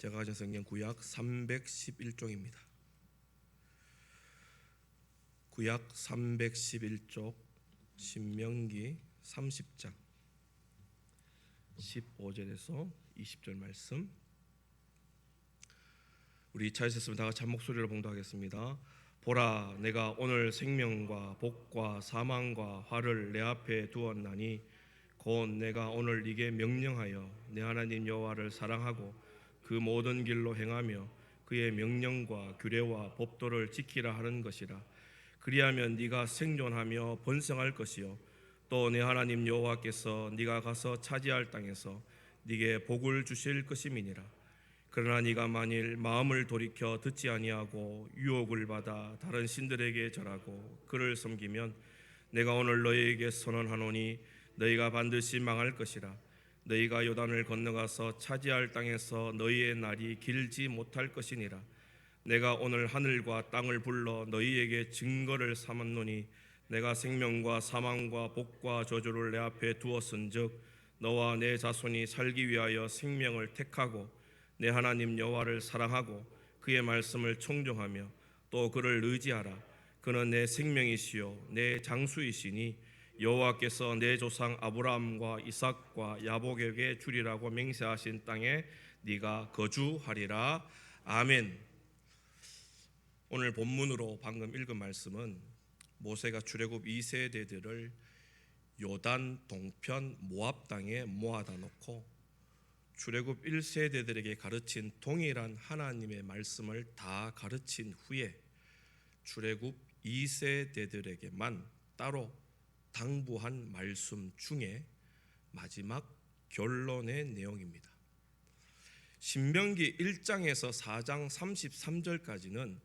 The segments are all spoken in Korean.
제가 가진 성경 구약 311쪽입니다. 구약 311쪽 신명기 30장 15절에서 20절 말씀. 우리 차에서으면 다 같이 한 목소리로 봉독하겠습니다. 보라, 내가 오늘 생명과 복과 사망과 화를 내 앞에 두었나니 곧 내가 오늘 네게 명령하여 내 하나님 여호와를 사랑하고 그 모든 길로 행하며 그의 명령과 규례와 법도를 지키라 하는 것이라. 그리하면 네가 생존하며 번성할 것이요 또 내 하나님 여호와께서 네가 가서 차지할 땅에서 네게 복을 주실 것임이니라. 그러나 네가 만일 마음을 돌이켜 듣지 아니하고 유혹을 받아 다른 신들에게 절하고 그를 섬기면 내가 오늘 너희에게 선언하노니 너희가 반드시 망할 것이라. 너희가 요단을 건너가서 차지할 땅에서 너희의 날이 길지 못할 것이니라. 내가 오늘 하늘과 땅을 불러 너희에게 증거를 삼았노니 내가 생명과 사망과 복과 저주를 내 앞에 두었은즉 너와 내 자손이 살기 위하여 생명을 택하고 내 하나님 여호와를 사랑하고 그의 말씀을 청종하며 또 그를 의지하라. 그는 내 생명이시요 내 장수이시니 여호와께서 내 조상 아브라함과 이삭과 야곱에게 주리라고 맹세하신 땅에 네가 거주하리라. 아멘. 오늘 본문으로 방금 읽은 말씀은 모세가 출애굽 2세대들을 요단 동편 모압 땅에 모아다 놓고 출애굽 1세대들에게 가르친 동일한 하나님의 말씀을 다 가르친 후에 출애굽 2세대들에게만 따로 당부한 말씀 중에 마지막 결론의 내용입니다. 신명기 1장에서 4장 33절까지는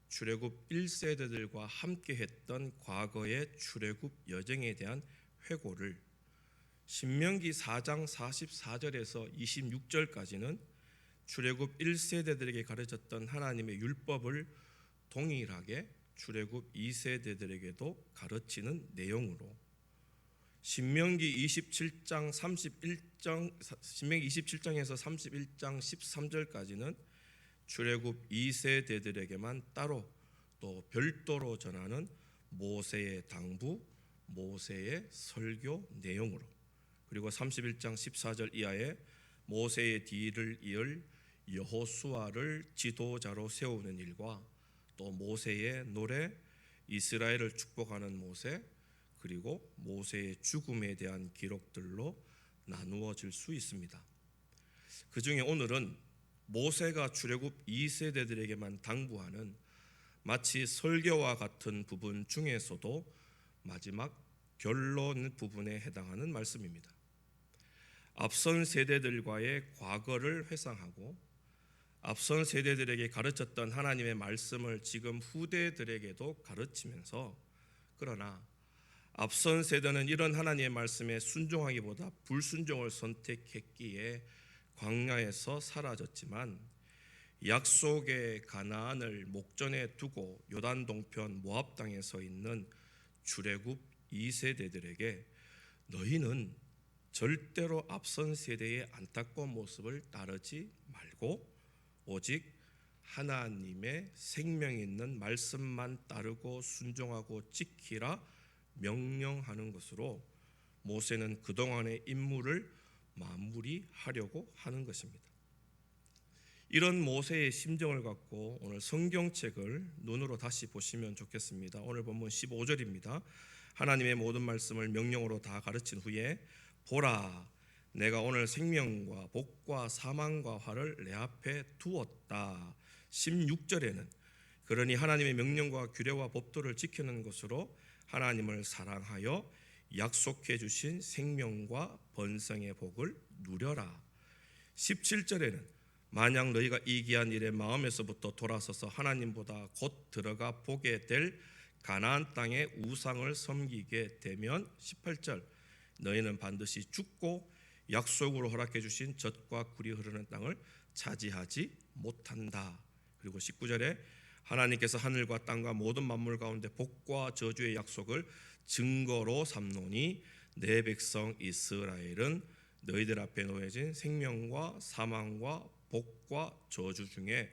출애굽 1세대들과 함께 했던 과거의 출애굽 여정에 대한 회고를, 신명기 4장 44절에서 26절까지는 출애굽 1세대들에게 가르쳤던 하나님의 율법을 동일하게 출애굽 2세대들에게도 가르치는 내용으로 신명기 27장 27장에서 31장 13절까지는 출애굽 2세대들에게만 따로 또 별도로 전하는 모세의 당부, 모세의 설교 내용으로, 그리고 31장 14절 이하에 모세의 뒤를 이을 여호수아를 지도자로 세우는 일과 또 모세의 노래, 이스라엘을 축복하는 모세, 그리고 모세의 죽음에 대한 기록들로 나누어질 수 있습니다. 그 중에 오늘은 모세가 출애굽 2세대들에게만 당부하는 마치 설교와 같은 부분 중에서도 마지막 결론 부분에 해당하는 말씀입니다. 앞선 세대들과의 과거를 회상하고 앞선 세대들에게 가르쳤던 하나님의 말씀을 지금 후대들에게도 가르치면서, 그러나 앞선 세대는 이런 하나님의 말씀에 순종하기보다 불순종을 선택했기에 광야에서 사라졌지만 약속의 가나안을 목전에 두고 요단 동편 모압 땅에 서 있는 출애굽 2세대들에게 너희는 절대로 앞선 세대의 안타까운 모습을 따르지 말고 오직 하나님의 생명 있는 말씀만 따르고 순종하고 지키라 명령하는 것으로 모세는 그동안의 임무를 마무리하려고 하는 것입니다. 이런 모세의 심정을 갖고 오늘 성경책을 눈으로 다시 보시면 좋겠습니다. 오늘 본문 15절입니다. 하나님의 모든 말씀을 명령으로 다 가르친 후에 보라, 내가 오늘 생명과 복과 사망과 화를 내 앞에 두었다. 16절에는 그러니 하나님의 명령과 규례와 법도를 지키는 것으로 하나님을 사랑하여 약속해 주신 생명과 번성의 복을 누려라. 17절에는 만약 너희가 이 귀한 일에 마음에서부터 돌아서서 하나님보다 곧 들어가 보게 될 가나안 땅의 우상을 섬기게 되면 18절 너희는 반드시 죽고 약속으로 허락해 주신 젖과 꿀이 흐르는 땅을 차지하지 못한다. 그리고 19절에 하나님께서 하늘과 땅과 모든 만물 가운데 복과 저주의 약속을 증거로 삼노니 내 백성 이스라엘은 너희들 앞에 놓여진 생명과 사망과 복과 저주 중에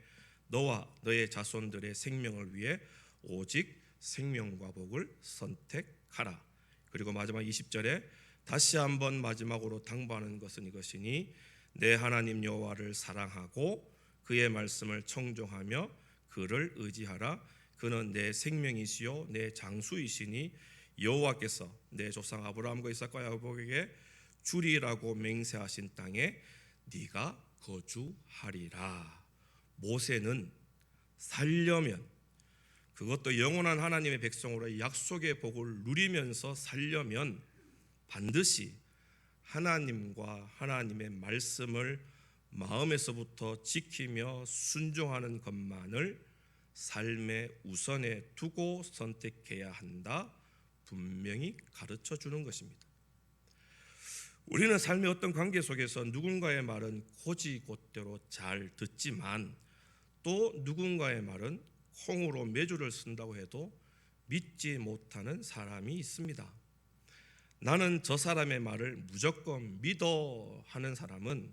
너와 너의 자손들의 생명을 위해 오직 생명과 복을 선택하라. 그리고 마지막 20절에 다시 한번 마지막으로 당부하는 것은 이것이니 내 하나님 여호와를 사랑하고 그의 말씀을 청종하며 그를 의지하라. 그는 내 생명이시요 내 장수이시니 여호와께서 내 조상 아브라함과 이삭과 야곱에게 주리라고 맹세하신 땅에 네가 거주하리라. 모세는 살려면, 그것도 영원한 하나님의 백성으로 약속의 복을 누리면서 살려면 반드시 하나님과 하나님의 말씀을 마음에서부터 지키며 순종하는 것만을 삶의 우선에 두고 선택해야 한다, 분명히 가르쳐 주는 것입니다. 우리는 삶의 어떤 관계 속에서 누군가의 말은 고지곳대로 잘 듣지만 또 누군가의 말은 콩으로 메주를 쓴다고 해도 믿지 못하는 사람이 있습니다. 나는 저 사람의 말을 무조건 믿어 하는 사람은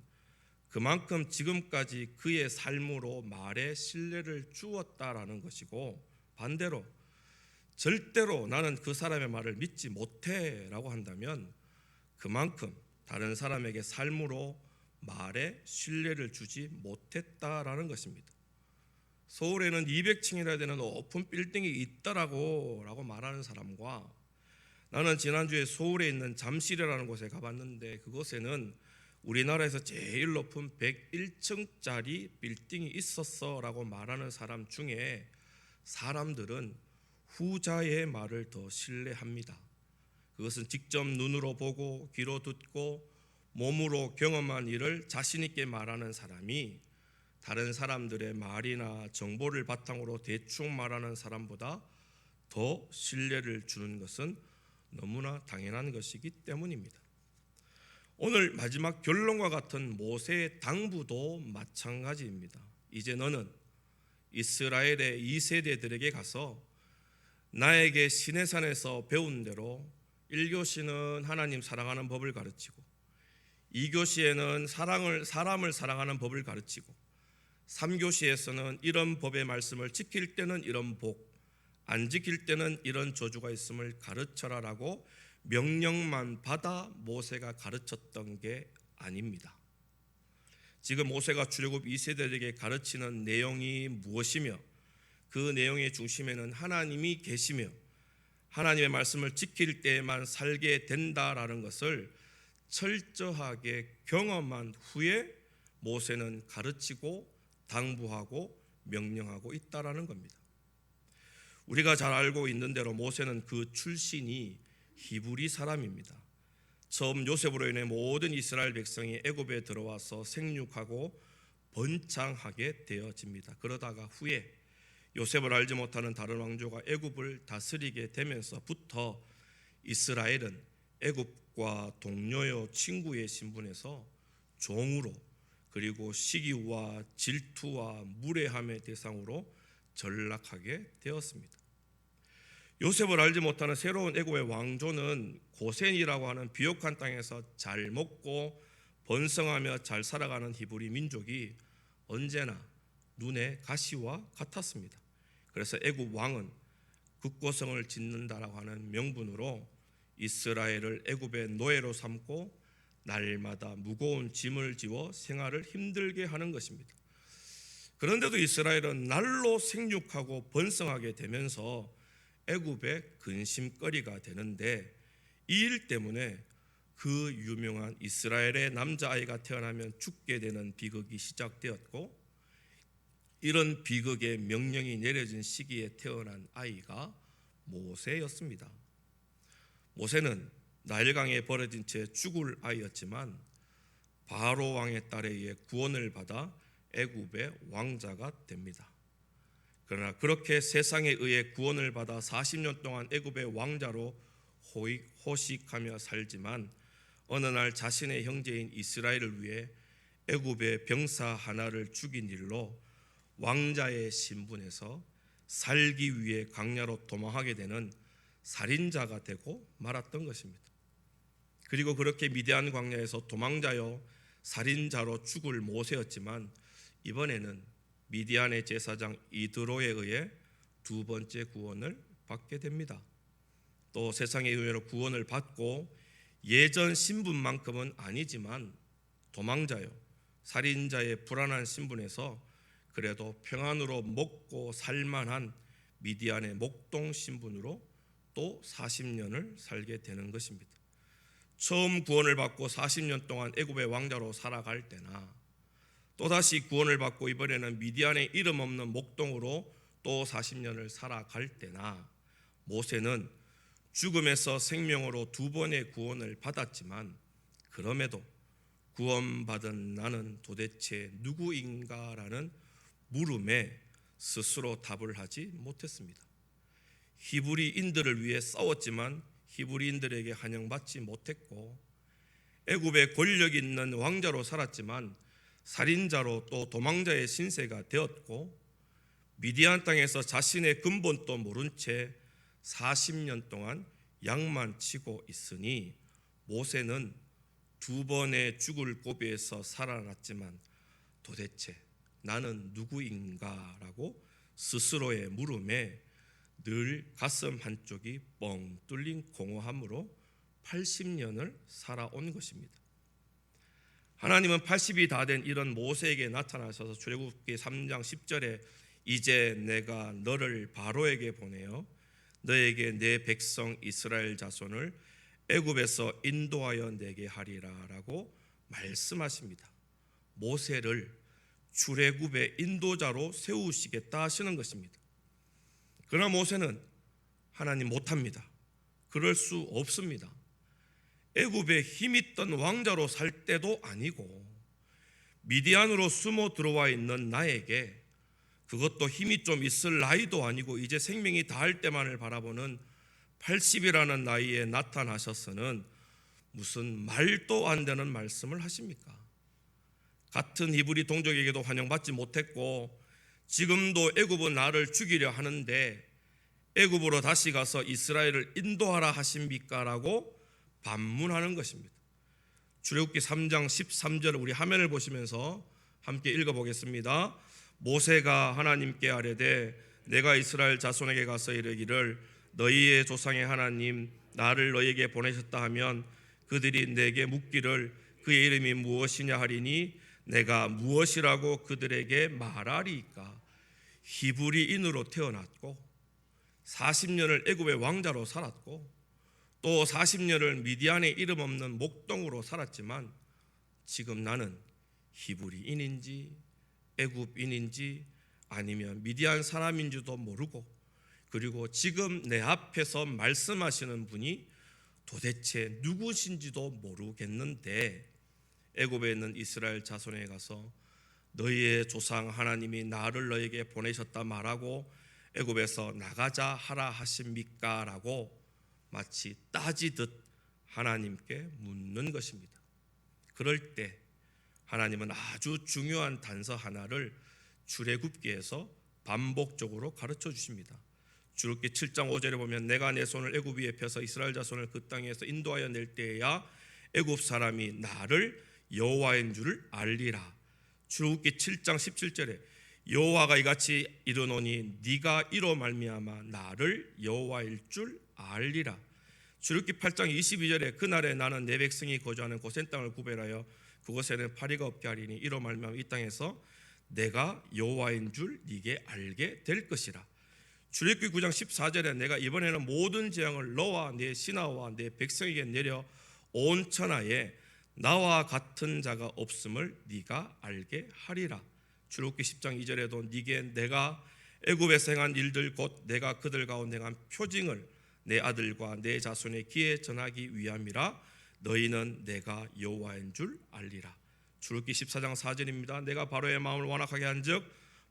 그만큼 지금까지 그의 삶으로 말에 신뢰를 주었다라는 것이고, 반대로 절대로 나는 그 사람의 말을 믿지 못해 라고 한다면 그만큼 다른 사람에게 삶으로 말에 신뢰를 주지 못했다라는 것입니다. 서울에는 200층이나 되는 높은 빌딩이 있다라고 말하는 사람과, 나는 지난주에 서울에 있는 잠실이라는 곳에 가봤는데 그곳에는 우리나라에서 제일 높은 101층짜리 빌딩이 있었어 라고 말하는 사람 중에 사람들은 후자의 말을 더 신뢰합니다. 그것은 직접 눈으로 보고 귀로 듣고 몸으로 경험한 일을 자신 있게 말하는 사람이 다른 사람들의 말이나 정보를 바탕으로 대충 말하는 사람보다 더 신뢰를 주는 것은 너무나 당연한 것이기 때문입니다. 오늘 마지막 결론과 같은 모세의 당부도 마찬가지입니다. 이제 너는 이스라엘의 2세대들에게 가서 나에게 시내산에서 배운 대로 1교시는 하나님 사랑하는 법을 가르치고 2교시에는 사람을 사랑하는 법을 가르치고 3교시에서는 이런 법의 말씀을 지킬 때는 이런 복, 안 지킬 때는 이런 저주가 있음을 가르쳐라라고 명령만 받아 모세가 가르쳤던 게 아닙니다. 지금 모세가 출애굽 2세대에게 가르치는 내용이 무엇이며 그 내용의 중심에는 하나님이 계시며 하나님의 말씀을 지킬 때에만 살게 된다라는 것을 철저하게 경험한 후에 모세는 가르치고 당부하고 명령하고 있다라는 겁니다. 우리가 잘 알고 있는 대로 모세는 그 출신이 히브리 사람입니다. 처음 요셉으로 인해 모든 이스라엘 백성이 애굽에 들어와서 생육하고 번창하게 되어집니다. 그러다가 후에 요셉을 알지 못하는 다른 왕조가 애굽을 다스리게 되면서부터 이스라엘은 애굽과 동료요 친구의 신분에서 종으로, 그리고 시기와 질투와 무례함의 대상으로 전락하게 되었습니다. 요셉을 알지 못하는 새로운 애굽의 왕조는 고센이라고 하는 비옥한 땅에서 잘 먹고 번성하며 잘 살아가는 히브리 민족이 언제나 눈에 가시와 같았습니다. 그래서 애굽 왕은 국고성을 짓는다라고 하는 명분으로 이스라엘을 애굽의 노예로 삼고 날마다 무거운 짐을 지워 생활을 힘들게 하는 것입니다. 그런데도 이스라엘은 날로 생육하고 번성하게 되면서 애굽의 근심거리가 되는데, 이 일 때문에 그 유명한 이스라엘의 남자아이가 태어나면 죽게 되는 비극이 시작되었고, 이런 비극의 명령이 내려진 시기에 태어난 아이가 모세였습니다. 모세는 나일강에 버려진 채 죽을 아이였지만 바로 왕의 딸에 의해 구원을 받아 애굽의 왕자가 됩니다. 그러나 그렇게 세상에 의해 구원을 받아 40년 동안 애굽의 왕자로 호식하며 살지만 어느 날 자신의 형제인 이스라엘을 위해 애굽의 병사 하나를 죽인 일로 왕자의 신분에서 살기 위해 광야로 도망하게 되는 살인자가 되고 말았던 것입니다. 그리고 그렇게 미디안 광야에서 도망자요 살인자로 죽을 모세였지만 이번에는 미디안의 제사장 이드로에 의해 두 번째 구원을 받게 됩니다. 또 세상의 은혜로 구원을 받고 예전 신분만큼은 아니지만 도망자요, 살인자의 불안한 신분에서 그래도 평안으로 먹고 살만한 미디안의 목동 신분으로 또 40년을 살게 되는 것입니다. 처음 구원을 받고 40년 동안 애굽의 왕자로 살아갈 때나 또다시 구원을 받고 이번에는 미디안의 이름 없는 목동으로 또 40년을 살아갈 때나 모세는 죽음에서 생명으로 두 번의 구원을 받았지만 그럼에도 구원받은 나는 도대체 누구인가라는 물음에 스스로 답을 하지 못했습니다. 히브리인들을 위해 싸웠지만 히브리인들에게 환영받지 못했고, 애굽의 권력 있는 왕자로 살았지만 살인자로 또 도망자의 신세가 되었고, 미디안 땅에서 자신의 근본도 모른 채 40년 동안 양만 치고 있으니 모세는 두 번의 죽을 고비에서 살아났지만 도대체 나는 누구인가라고 스스로의 물음에 늘 가슴 한쪽이 뻥 뚫린 공허함으로 80년을 살아온 것입니다. 하나님은 80이 다 된 이런 모세에게 나타나셔서 출애굽기 3장 10절에 이제 내가 너를 바로에게 보내어 너에게 내 백성 이스라엘 자손을 애굽에서 인도하여 내게 하리라라고 말씀하십니다. 모세를 출애굽의 인도자로 세우시겠다 하시는 것입니다. 그러나 모세는 하나님 못합니다. 그럴 수 없습니다. 애굽에 힘있던 왕자로 살 때도 아니고 미디안으로 숨어 들어와 있는 나에게, 그것도 힘이 좀 있을 나이도 아니고 이제 생명이 다할 때만을 바라보는 80이라는 나이에 나타나셔서는 무슨 말도 안 되는 말씀을 하십니까? 같은 히브리 동족에게도 환영받지 못했고 지금도 애굽은 나를 죽이려 하는데 애굽으로 다시 가서 이스라엘을 인도하라 하십니까? 라고 반문하는 것입니다. 출애굽기 3장 13절 우리 화면을 보시면서 함께 읽어보겠습니다. 모세가 하나님께 아뢰되 내가 이스라엘 자손에게 가서 이르기를 너희의 조상의 하나님 나를 너희에게 보내셨다 하면 그들이 내게 묻기를 그의 이름이 무엇이냐 하리니 내가 무엇이라고 그들에게 말하리이까? 히브리인으로 태어났고 40년을 애굽의 왕자로 살았고 또 40년을 미디안의 이름 없는 목동으로 살았지만 지금 나는 히브리인인지 애굽인인지 아니면 미디안 사람인지도 모르고, 그리고 지금 내 앞에서 말씀하시는 분이 도대체 누구신지도 모르겠는데 애굽에 있는 이스라엘 자손에 가서 너희의 조상 하나님이 나를 너에게 보내셨다 말하고 애굽에서 나가자 하라 하십니까? 라고 마치 따지듯 하나님께 묻는 것입니다. 그럴 때 하나님은 아주 중요한 단서 하나를 출애굽기에서 반복적으로 가르쳐 주십니다. 출애굽기 7장 5절에 보면 내가 내 손을 애굽 위에 펴서 이스라엘 자손을 그 땅에서 인도하여 낼 때에야 애굽 사람이 나를 여호와인 줄을 알리라. 출애굽기 7장 17절에 여호와가 이같이 이르노니 네가 이로 말미암아 나를 여호와일 줄 알리라. 출애굽기 8장 22절에 그날에 나는 내 백성이 거주하는 고센 땅을 구별하여 그곳에는 파리가 없게 하리니 이로 말미암아 이 땅에서 내가 여호와인 줄 네게 알게 될 것이라. 출애굽기 9장 14절에 내가 이번에는 모든 재앙을 너와 내 신하와 내 백성에게 내려 온 천하에 나와 같은 자가 없음을 네가 알게 하리라. 출애굽기 10장 2절에도 네게 내가 애굽에서 행한 일들 곧 내가 그들 가운데 행한 표징을 내 아들과 내 자손의 귀에 전하기 위함이라. 너희는 내가 여호와인 줄 알리라. 출애굽기 14장 4절입니다. 내가 바로의 마음을 완악하게 한즉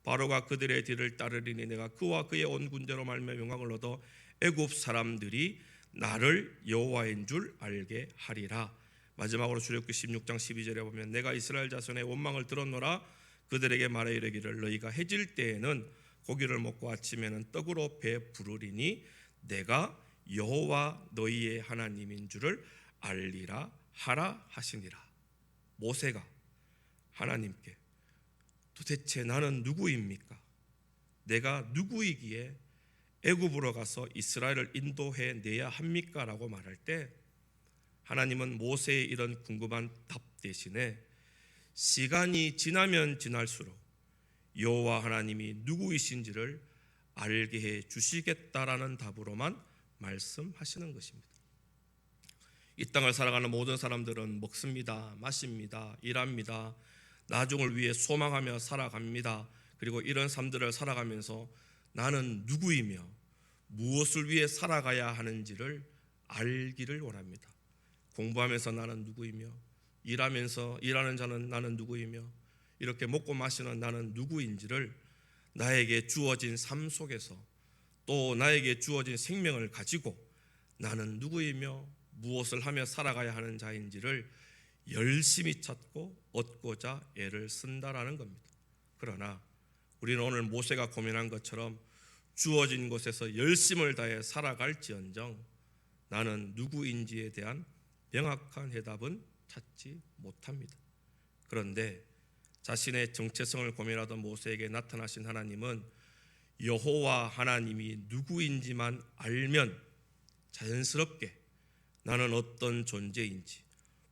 바로가 그들의 뒤를 따르리니 내가 그와 그의 온 군대로 말미암아 영광을 얻어 애굽 사람들이 나를 여호와인 줄 알게 하리라. 마지막으로 출애굽기 16장 12절에 보면 내가 이스라엘 자손의 원망을 들었노라. 그들에게 말하 이르기를 너희가 해질 때에는 고기를 먹고 아침에는 떡으로 배 부르리니 내가 여호와 너희의 하나님인 줄을 알리라 하라 하시니라. 모세가 하나님께 도대체 나는 누구입니까? 내가 누구이기에 애굽으로 가서 이스라엘을 인도해 내야 합니까? 라고 말할 때 하나님은 모세의 이런 궁금한 답 대신에 시간이 지나면 지날수록 여호와 하나님이 누구이신지를 알게 해 주시겠다라는 답으로만 말씀하시는 것입니다. 이 땅을 살아가는 모든 사람들은 먹습니다, 마십니다, 일합니다, 나중을 위해 소망하며 살아갑니다. 그리고 이런 삶들을 살아가면서 나는 누구이며 무엇을 위해 살아가야 하는지를 알기를 원합니다. 공부하면서 나는 누구이며, 일하면서 일하는 자는 나는 누구이며, 이렇게 먹고 마시는 나는 누구인지를 나에게 주어진 삶 속에서 또 나에게 주어진 생명을 가지고 나는 누구이며 무엇을 하며 살아가야 하는 자인지를 열심히 찾고 얻고자 애를 쓴다라는 겁니다. 그러나 우리는 오늘 모세가 고민한 것처럼 주어진 곳에서 열심을 다해 살아갈지언정 나는 누구인지에 대한 명확한 해답은 찾지 못합니다. 그런데 자신의 정체성을 고민하던 모세에게 나타나신 하나님은 여호와 하나님이 누구인지만 알면 자연스럽게 나는 어떤 존재인지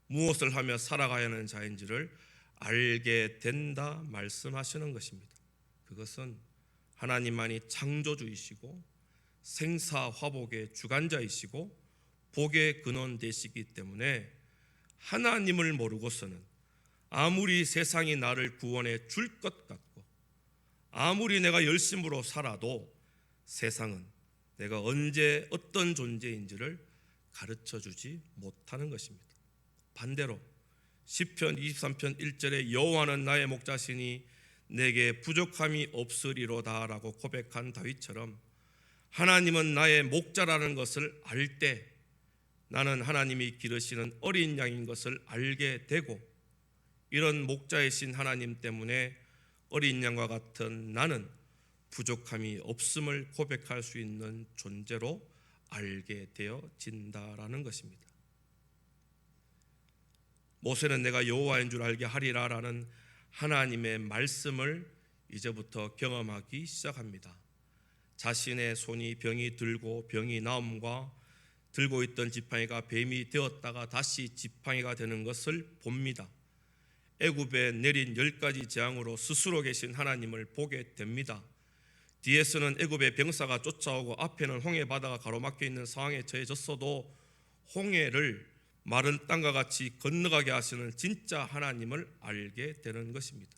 무엇을 하며 살아가야 하는 자인지를 알게 된다 말씀하시는 것입니다. 그것은 하나님만이 창조주이시고 생사화복의 주관자이시고 복의 근원 되시기 때문에 하나님을 모르고서는 아무리 세상이 나를 구원해 줄 것 같고 아무리 내가 열심으로 살아도 세상은 내가 언제 어떤 존재인지를 가르쳐 주지 못하는 것입니다. 반대로 시편 23편 1절에 여호와는 나의 목자시니 내게 부족함이 없으리로다 라고 고백한 다윗처럼 하나님은 나의 목자라는 것을 알 때 나는 하나님이 기르시는 어린 양인 것을 알게 되고 이런 목자이신 하나님 때문에 어린 양과 같은 나는 부족함이 없음을 고백할 수 있는 존재로 알게 되어진다라는 것입니다. 모세는 내가 여호와인 줄 알게 하리라 라는 하나님의 말씀을 이제부터 경험하기 시작합니다. 자신의 손이 병이 들고 병이 나옴과 들고 있던 지팡이가 뱀이 되었다가 다시 지팡이가 되는 것을 봅니다. 애굽에 내린 10가지 재앙으로 스스로 계신 하나님을 보게 됩니다. 뒤에서는 애굽의 병사가 쫓아오고 앞에는 홍해 바다가 가로막혀 있는 상황에 처해졌어도 홍해를 마른 땅과 같이 건너가게 하시는 진짜 하나님을 알게 되는 것입니다.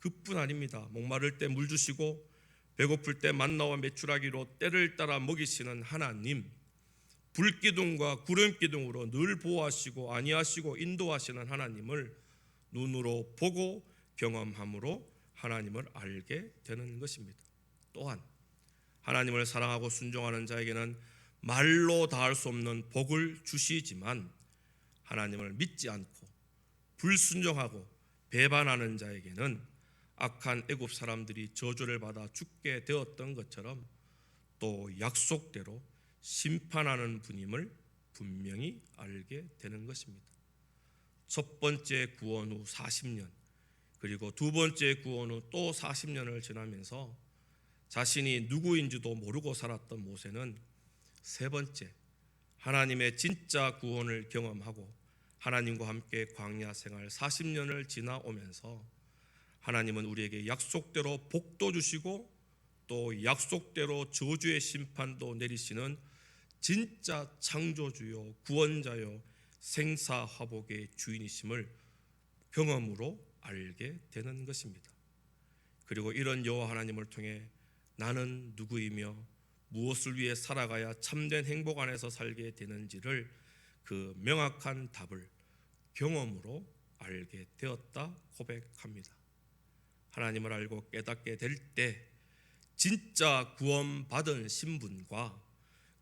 그뿐 아닙니다. 목마를 때 물 주시고 배고플 때 만나와 메추라기로 때를 따라 먹이시는 하나님, 불기둥과 구름기둥으로 늘 보호하시고 안위하시고 인도하시는 하나님을 눈으로 보고 경험함으로 하나님을 알게 되는 것입니다. 또한 하나님을 사랑하고 순종하는 자에게는 말로 다할 수 없는 복을 주시지만 하나님을 믿지 않고 불순종하고 배반하는 자에게는 악한 애굽 사람들이 저주를 받아 죽게 되었던 것처럼 또 약속대로 심판하는 분임을 분명히 알게 되는 것입니다. 첫 번째 구원 후 40년 그리고 두 번째 구원 후 또 40년을 지나면서 자신이 누구인지도 모르고 살았던 모세는 세 번째 하나님의 진짜 구원을 경험하고 하나님과 함께 광야 생활 40년을 지나오면서 하나님은 우리에게 약속대로 복도 주시고 또 약속대로 저주의 심판도 내리시는 진짜 창조주요 구원자요 생사화복의 주인이심을 경험으로 알게 되는 것입니다. 그리고 이런 여호와 하나님을 통해 나는 누구이며 무엇을 위해 살아가야 참된 행복 안에서 살게 되는지를 그 명확한 답을 경험으로 알게 되었다 고백합니다. 하나님을 알고 깨닫게 될 때 진짜 구원받은 신분과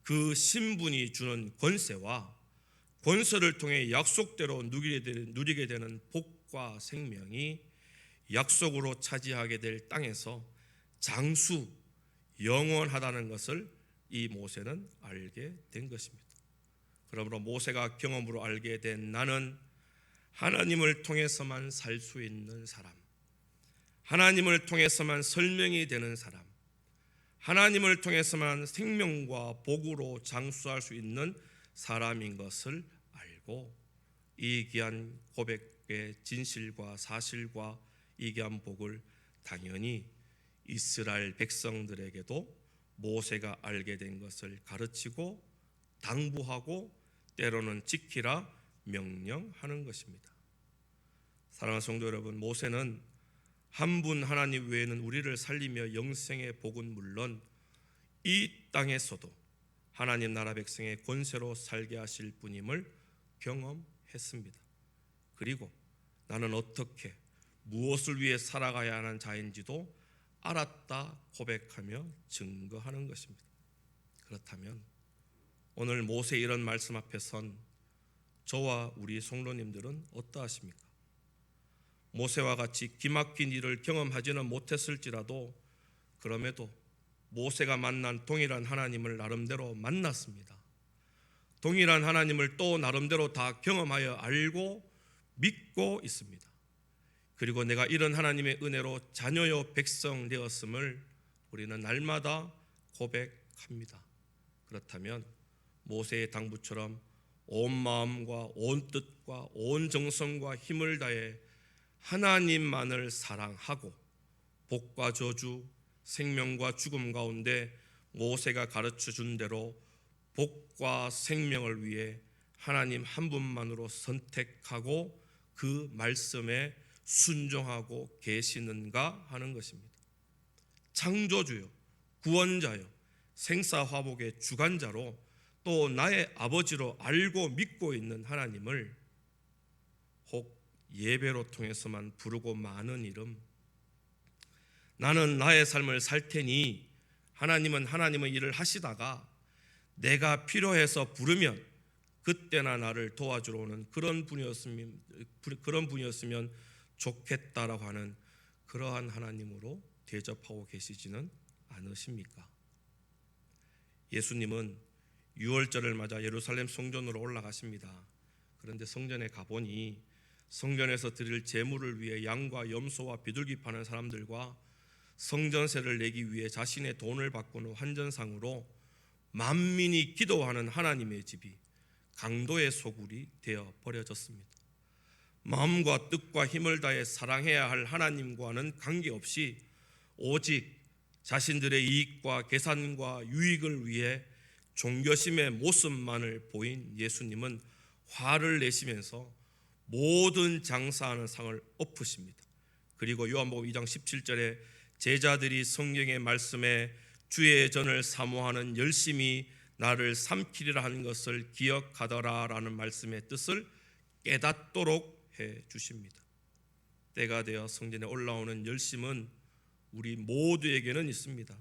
그 신분이 주는 권세와 권세를 통해 약속대로 누리게 되는 복과 생명이 약속으로 차지하게 될 땅에서 장수 영원하다는 것을 이 모세는 알게 된 것입니다. 그러므로 모세가 경험으로 알게 된 나는 하나님을 통해서만 살 수 있는 사람, 하나님을 통해서만 설명이 되는 사람, 하나님을 통해서만 생명과 복으로 장수할 수 있는 사람인 것을 알고 이 귀한 고백의 진실과 사실과 이 귀한 복을 당연히 이스라엘 백성들에게도 모세가 알게 된 것을 가르치고 당부하고 때로는 지키라 명령하는 것입니다. 사랑하는 성도 여러분, 모세는 한 분 하나님 외에는 우리를 살리며 영생의 복은 물론 이 땅에서도 하나님 나라 백성의 권세로 살게 하실 분임을 경험했습니다. 그리고 나는 어떻게 무엇을 위해 살아가야 하는 자인지도 알았다 고백하며 증거하는 것입니다. 그렇다면 오늘 모세 이런 말씀 앞에 선 저와 우리 성도님들은 어떠하십니까? 모세와 같이 기막힌 일을 경험하지는 못했을지라도 그럼에도 모세가 만난 동일한 하나님을 나름대로 만났습니다. 동일한 하나님을 또 나름대로 다 경험하여 알고 믿고 있습니다. 그리고 내가 이런 하나님의 은혜로 자녀요 백성 되었음을 우리는 날마다 고백합니다. 그렇다면 모세의 당부처럼 온 마음과 온 뜻과 온 정성과 힘을 다해 하나님만을 사랑하고 복과 저주, 생명과 죽음 가운데 모세가 가르쳐 준 대로 복과 생명을 위해 하나님 한 분만으로 선택하고 그 말씀에 순종하고 계시는가 하는 것입니다. 창조주요, 구원자요, 생사화복의 주관자로 또 나의 아버지로 알고 믿고 있는 하나님을 혹 예배로 통해서만 부르고 마는 이름, 나는 나의 삶을 살 테니 하나님은 하나님의 일을 하시다가 내가 필요해서 부르면 그때나 나를 도와주러 오는 그런 분이었으면 좋겠다라고 하는 그러한 하나님으로 대접하고 계시지는 않으십니까? 예수님은 유월절을 맞아 예루살렘 성전으로 올라가십니다. 그런데 성전에 가보니 성전에서 드릴 제물을 위해 양과 염소와 비둘기 파는 사람들과 성전세를 내기 위해 자신의 돈을 바꾸는 환전상으로 만민이 기도하는 하나님의 집이 강도의 소굴이 되어 버려졌습니다. 마음과 뜻과 힘을 다해 사랑해야 할 하나님과는 관계없이 오직 자신들의 이익과 계산과 유익을 위해 종교심의 모습만을 보인 예수님은 화를 내시면서 모든 장사하는 상을 엎으십니다. 그리고 요한복음 2장 17절에 제자들이 성경의 말씀에 주의 전을 사모하는 열심히 나를 삼키리라 하는 것을 기억하더라 라는 말씀의 뜻을 깨닫도록 해 주십니다. 때가 되어 성전에 올라오는 열심은 우리 모두에게는 있습니다.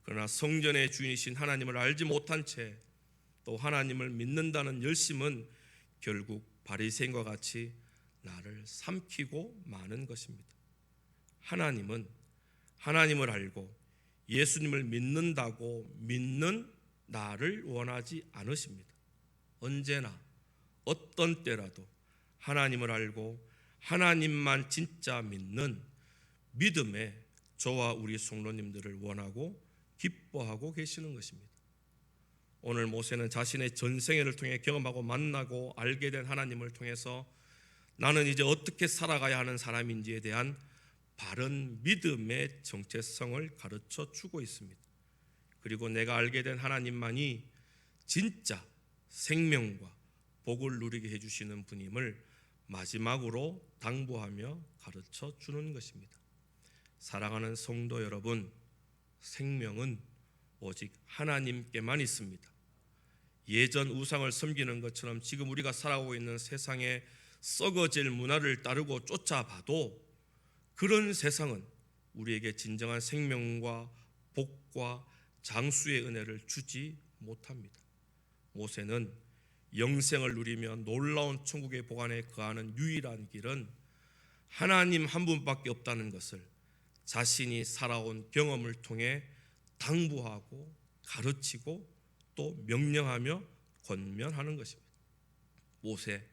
그러나 성전의 주인이신 하나님을 알지 못한 채 또 하나님을 믿는다는 열심은 결국 바리새인과 같이 나를 삼키고 마는 것입니다. 하나님은 하나님을 알고 예수님을 믿는다고 믿는 나를 원하지 않으십니다. 언제나 어떤 때라도 하나님을 알고 하나님만 진짜 믿는 믿음의 저와 우리 성도님들을 원하고 기뻐하고 계시는 것입니다. 오늘 모세는 자신의 전생애를 통해 경험하고 만나고 알게 된 하나님을 통해서 나는 이제 어떻게 살아가야 하는 사람인지에 대한 바른 믿음의 정체성을 가르쳐 주고 있습니다. 그리고 내가 알게 된 하나님만이 진짜 생명과 복을 누리게 해주시는 분임을 마지막으로 당부하며 가르쳐 주는 것입니다. 사랑하는 성도 여러분, 생명은 오직 하나님께만 있습니다. 예전 우상을 섬기는 것처럼 지금 우리가 살아가고 있는 세상의 썩어질 문화를 따르고 쫓아봐도 그런 세상은 우리에게 진정한 생명과 복과 장수의 은혜를 주지 못합니다. 모세는 영생을 누리며 놀라운 천국의 복 안에 거하는 유일한 길은 하나님 한 분밖에 없다는 것을 자신이 살아온 경험을 통해 당부하고 가르치고 또 명령하며 권면하는 것입니다. 모세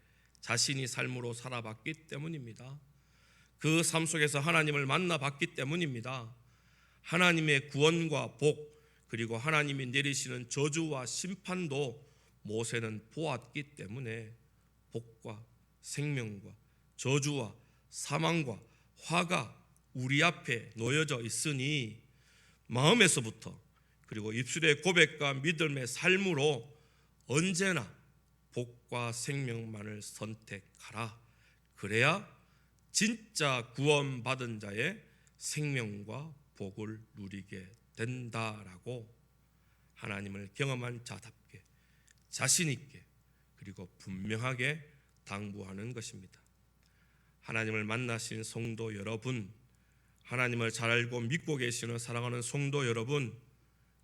자신이 삶으로 살아봤기 때문입니다. 그 삶 속에서 하나님을 만나봤기 때문입니다. 하나님의 구원과 복, 그리고 하나님이 내리시는 저주와 심판도 모세는 보았기 때문에 복과 생명과 저주와 사망과 화가 우리 앞에 놓여져 있으니 마음에서부터 그리고 입술의 고백과 믿음의 삶으로 언제나 복과 생명만을 선택하라. 그래야 진짜 구원받은 자의 생명과 복을 누리게 된다라고 하나님을 경험한 자답게 자신 있게 그리고 분명하게 당부하는 것입니다. 하나님을 만나신 성도 여러분, 하나님을 잘 알고 믿고 계시는 사랑하는 성도 여러분,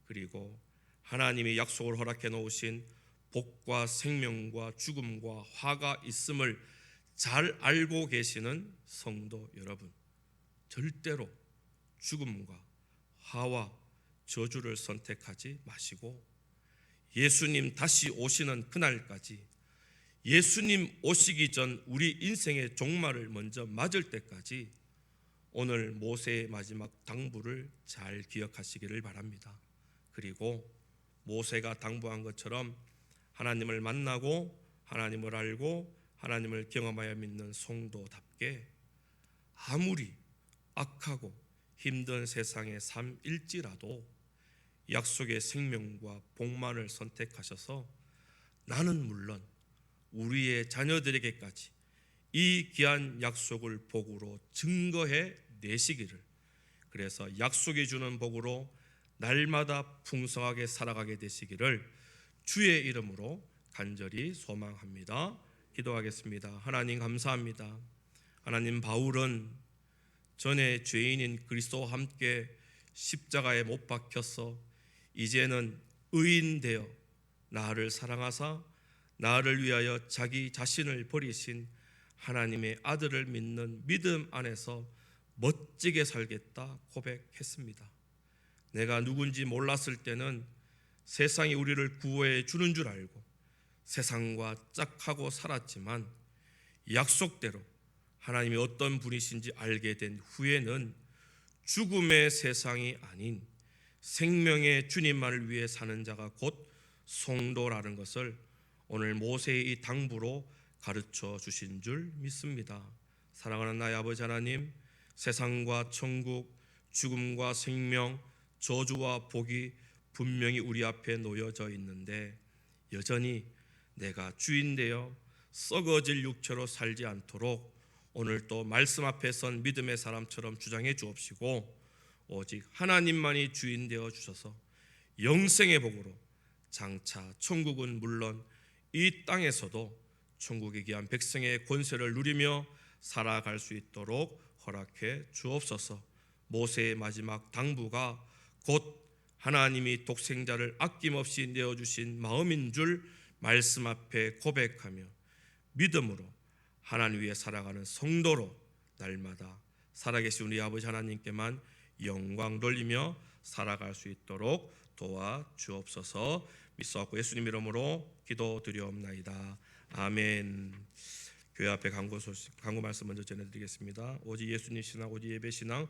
그리고 하나님이 약속을 허락해 놓으신 복과 생명과 죽음과 화가 있음을 잘 알고 계시는 성도 여러분, 절대로 죽음과 화와 저주를 선택하지 마시고 예수님 다시 오시는 그날까지, 예수님 오시기 전 우리 인생의 종말을 먼저 맞을 때까지 오늘 모세의 마지막 당부를 잘 기억하시기를 바랍니다. 그리고 모세가 당부한 것처럼 하나님을 만나고 하나님을 알고 하나님을 경험하여 믿는 성도답게 아무리 악하고 힘든 세상의 삶일지라도 약속의 생명과 복만을 선택하셔서 나는 물론 우리의 자녀들에게까지 이 귀한 약속을 복으로 증거해 내시기를, 그래서 약속이 주는 복으로 날마다 풍성하게 살아가게 되시기를 주의 이름으로 간절히 소망합니다. 기도하겠습니다. 하나님 감사합니다. 하나님, 바울은 전에 죄인인 그리스도와 함께 십자가에 못 박혀서 이제는 의인 되어 나를 사랑하사 나를 위하여 자기 자신을 버리신 하나님의 아들을 믿는 믿음 안에서 멋지게 살겠다 고백했습니다. 내가 누군지 몰랐을 때는 세상이 우리를 구원해 주는 줄 알고 세상과 짝하고 살았지만 약속대로 하나님이 어떤 분이신지 알게 된 후에는 죽음의 세상이 아닌 생명의 주님만을 위해 사는 자가 곧 성도라는 것을 오늘 모세의 이 당부로 가르쳐 주신 줄 믿습니다. 사랑하는 나의 아버지 하나님, 세상과 천국, 죽음과 생명, 저주와 복이 분명히 우리 앞에 놓여져 있는데 여전히 내가 주인 되어 썩어질 육체로 살지 않도록 오늘 또 말씀 앞에 선 믿음의 사람처럼 주장해 주옵시고, 오직 하나님만이 주인 되어 주셔서 영생의 복으로 장차 천국은 물론 이 땅에서도 천국에 귀한 백성의 권세를 누리며 살아갈 수 있도록 허락해 주옵소서. 모세의 마지막 당부가 곧 하나님이 독생자를 아낌없이 내어주신 마음인 줄 말씀 앞에 고백하며 믿음으로 하나님 위에 살아가는 성도로 날마다 살아계신 우리 아버지 하나님께만 영광 돌리며 살아갈 수 있도록 도와주옵소서. 믿사옵고 예수님 이름으로 기도드리옵나이다. 아멘. 교회 앞에 광고 말씀 먼저 전해드리겠습니다. 오직 예수님 신앙, 오직 예배 신앙,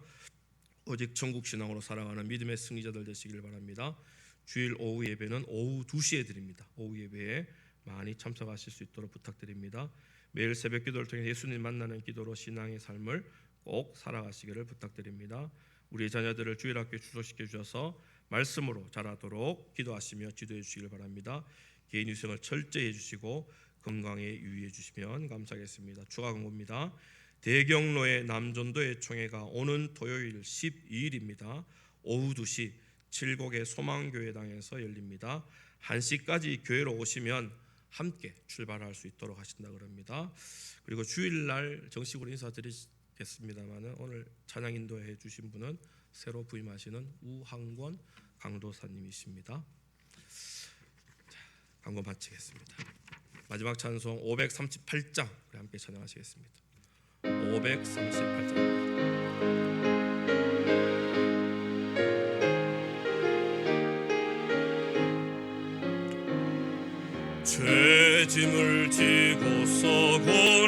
오직 천국 신앙으로 살아가는 믿음의 승리자들 되시길 바랍니다. 주일 오후 예배는 오후 2시에 드립니다. 오후 예배에 많이 참석하실 수 있도록 부탁드립니다. 매일 새벽 기도를 통해 예수님 만나는 기도로 신앙의 삶을 꼭 살아가시기를 부탁드립니다. 우리 자녀들을 주일 학교에 주소시켜 주셔서 말씀으로 자라도록 기도하시며 지도해 주시길 바랍니다. 개인 위생을 철저히 해주시고 건강에 유의해 주시면 감사하겠습니다. 추가 광고입니다. 대경로의 남전도의 총회가 오는 토요일 12일입니다. 오후 2시 칠곡의 소망교회당에서 열립니다. 1시까지 교회로 오시면 함께 출발할 수 있도록 하신다 그럽니다. 그리고 주일날 정식으로 인사드리겠습니다만 오늘 찬양 인도해 주신 분은 새로 부임하시는 우항권 강도사님이십니다. 광고 마치겠습니다. 마지막 찬송 538장 함께 찬양하시겠습니다. 538장. 죄짐을 지고 서고